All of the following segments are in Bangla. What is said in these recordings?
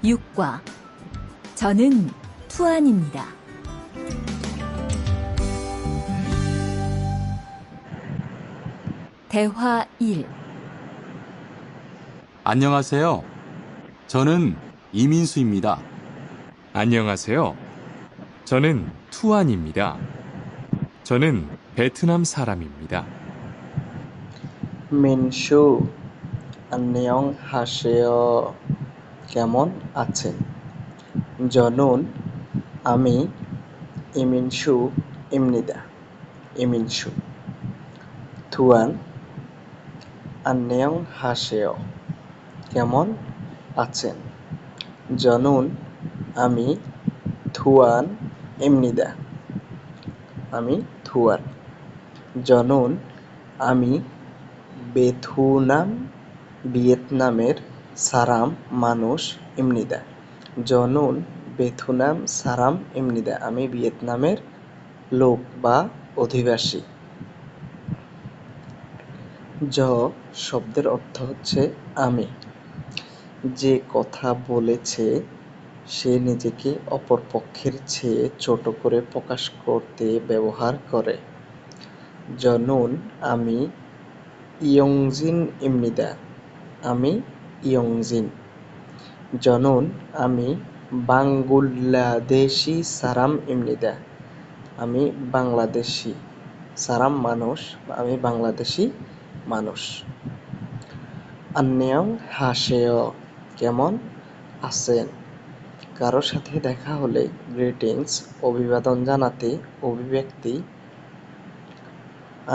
6과 저는 투안입니다. 대화 1. 안녕하세요. 저는 이민수입니다. 안녕하세요. 저는 투안입니다. 저는 베트남 사람입니다. 민수, 안녕하세요. কেমন আছেন? 저নুন, আমি ইমিনসু ইমনিদা, ইমিনসু। থুয়ান, 안녕하세요. কেমন আছেন? 저নুন, আমি থুয়ান ইমনিদা, আমি থুয়ান। 저নুন, আমি ভিয়েতনামের সারাম মানুষ ইমনিদা। জনুন বেথুনাম সারাম ইমনিদা, আমি ভিয়েতনামের লোক বা অধিবাসী। জ শব্দের অর্থ হচ্ছে আমি। যে কথা বলেছে সে নিজেকে অপর পক্ষের চেয়ে ছোট করে প্রকাশ করতে ব্যবহার করে। জনুন আমি ইয়ংজিন ইমনিদা, আমি ইয়ংজিন। জনুন আমি বাংলাদেশি সারাম ইমনিদা, আমি বাংলাদেশি। সারাম মানুষ, আমি বাংলাদেশি মানুষ। 안녕하세요, কেমন আছেন? কারো সাথে দেখা হলে গ্রিটিংস অভিবাদন জানাতে অভিব্যক্তি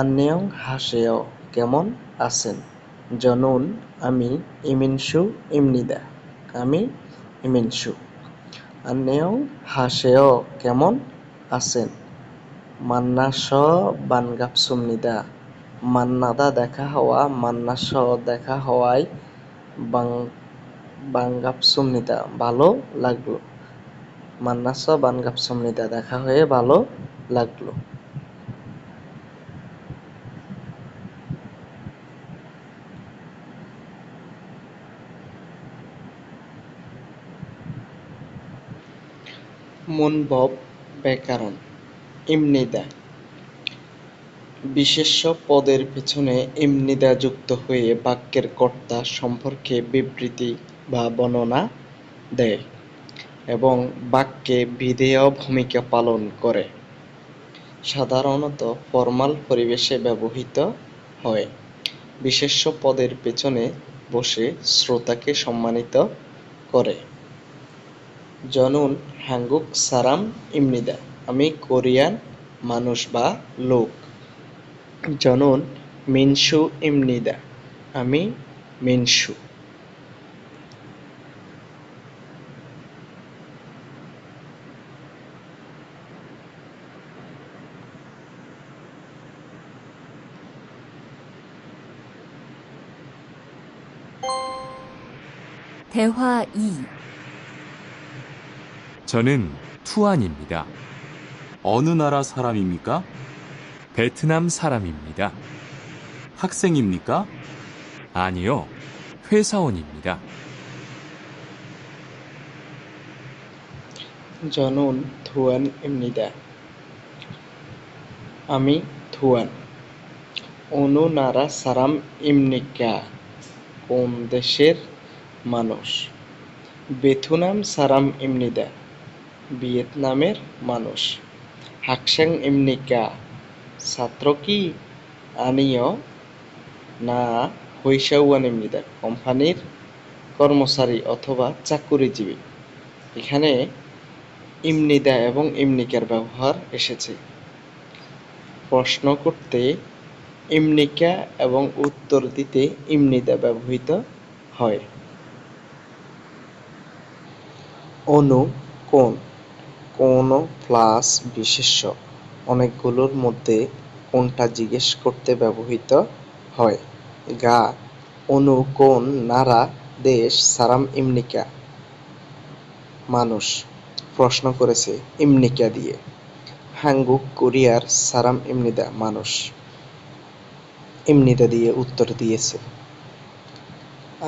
안녕하세요, কেমন আছেন? জনুন আমি ইমিনসু ইমনিদা, আমি ইমিনসু। 안녕하세요, কেমন আছেন? 만나서 반갑습니다, মান্নাদা দেখা হওয়া, 만나서 দেখা হওয়ায়, 반갑습니다 ভালো লাগলো। 만나서 반갑습니다 দেখা হয়ে ভালো লাগলো। মুনবব ব্যাকরণ। ইমনিদা বিশেষ্য পদের পেছনে ইমনিদা যুক্ত হয়ে বাক্যের কর্তা সম্পর্কে বিবৃতি বা বর্ণনা দেয় এবং বাক্যে বিধেয় ভূমিকা পালন করে। সাধারণত ফর্মাল পরিবেশে ব্যবহৃত হয়। বিশেষ্য পদের পেছনে বসে শ্রোতাকে সম্মানিত করে। জনুন হাঙ্গুক সারাম ইমনিদা, আমি কোরিয়ান মানুষ বা লোক। জনুন মিনসু ইমনিদা, আমি মিনসু। 대화 2. 저는 투안입니다. 어느 나라 사람입니까? 베트남 사람입니다. 학생입니까? 아니요, 회사원입니다. জনুন থুয়ান ইমনিদা, আমি থুয়ান। অনু নারা সারাম ইমনিকা, কোন দেশের মানুষ? বেথুনাম সারাম ইমনিদা, ভিয়েতনামের মানুষ। হাকসাং ইমনিকা, ছাত্র কি? আনিয় না হৈসাউয়ান ইমনিদা, কোম্পানির কর্মচারী অথবা চাকুরিজীবী। এখানে ইমনিদা এবং ইমনিকার ব্যবহার এসেছে। প্রশ্ন করতে ইমনিকা এবং উত্তর দিতে ইমনিদা ব্যবহৃত হয়। অনু কোন, কোন প্লাস বিশেষ্য অনেকগুলোর মধ্যে কোনটা জিজ্ঞেস করতে ব্যবহৃত হয়। গা অনু কোন নারা দেশ সারাম ইমনিকা মানুষ, প্রশ্ন করেছে ইমনিকা দিয়ে। হাঙ্গুক কোরিয়ার সারাম ইমনিদা মানুষ, ইমনিদা দিয়ে উত্তর দিয়েছে।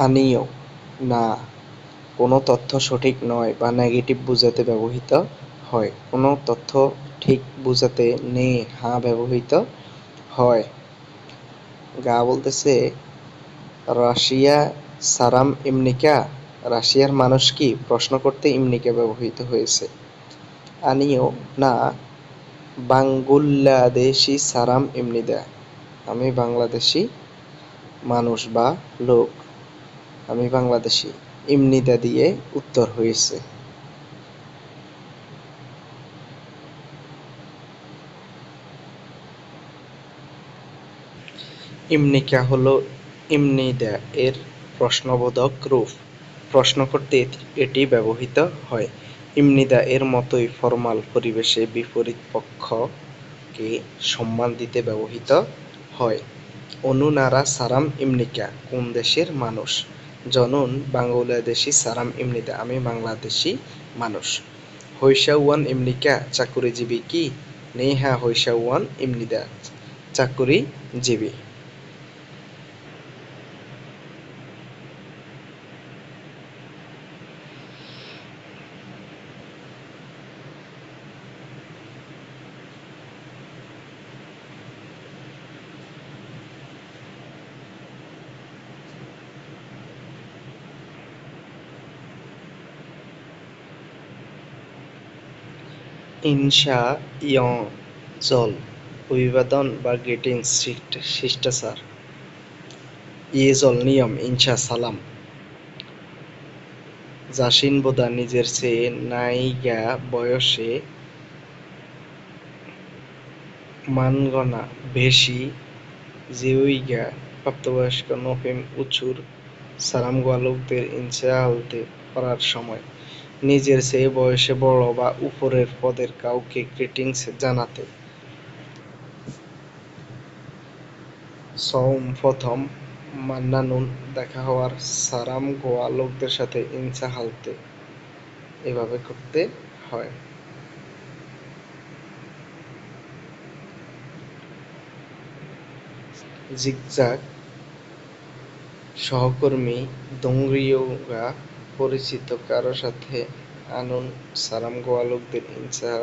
আনিও না, কোনো তথ্য সঠিক নয় বা নেগেটিভ বোঝাতে ব্যবহৃত হয়। কোনো তথ্য ঠিক বোঝাতে নে হা ব্যবহৃত হয়। গা বলতেছে রাশিয়া সারাম ইমনিকা, রাশিয়ার মানুষ কি, প্রশ্ন করতে ইমনিকা ব্যবহৃত হয়েছে। আনিও না বাংলাদেশি সারাম ইমনিদা, আমি বাংলাদেশি মানুষ বা লোক, আমি বাংলাদেশি, ইমনিদা দিয়ে উত্তর হয়েছে। ইমনিকা হলো ইমনিদা এর প্রশ্নবোধক রূপ। প্রশ্ন করতে এটি ব্যবহৃত হয়। ইমনিদা এর মতোই ফরমাল পরিবেশে বিপরীত পক্ষকে সম্মান দিতে ব্যবহৃত হয়। অনু নারা সারাম ইমনিকা, কোন দেশের মানুষ। জনন বাংলাদেশি সারাম ইমনিদা, আমি বাংলাদেশি মানুষ। হৈশাওয়ান ইমনিকা, চাকুরিজীবী কি। নেহা হৈশাওয়ান ইমনিদা, চাকুরিজীবী। ইনশা জল, অভিবাদন বা গ্রিটিংস, শিষ্টাচার। ইয়েজল নিয়ম, ইনশা সালাম। জাসিন বোদা, নিজের চেয়ে নাইগা বয়সে মানগনা বেশি, জেউইগা প্রাপ্তবয়স্ক নফেম উচুর সালাম গোয়া লোকদের ইনসা আলতে করার সময়, নিজের চেয়ে বয়সে বড় বা উপরের পদের কাউকে গ্রিটিংস জানাতে। সৌম প্রথম মান্নানুন, দেখা হওয়ার সারাম গোয়া লোকদের সাথে ইনসা হালতে এভাবে করতে হয়। জিগজাগ সহকর্মী দোংরিয়োগা পরিচিত কারো সাথে আনুন সারাম গোয়া লোকদের ইনসা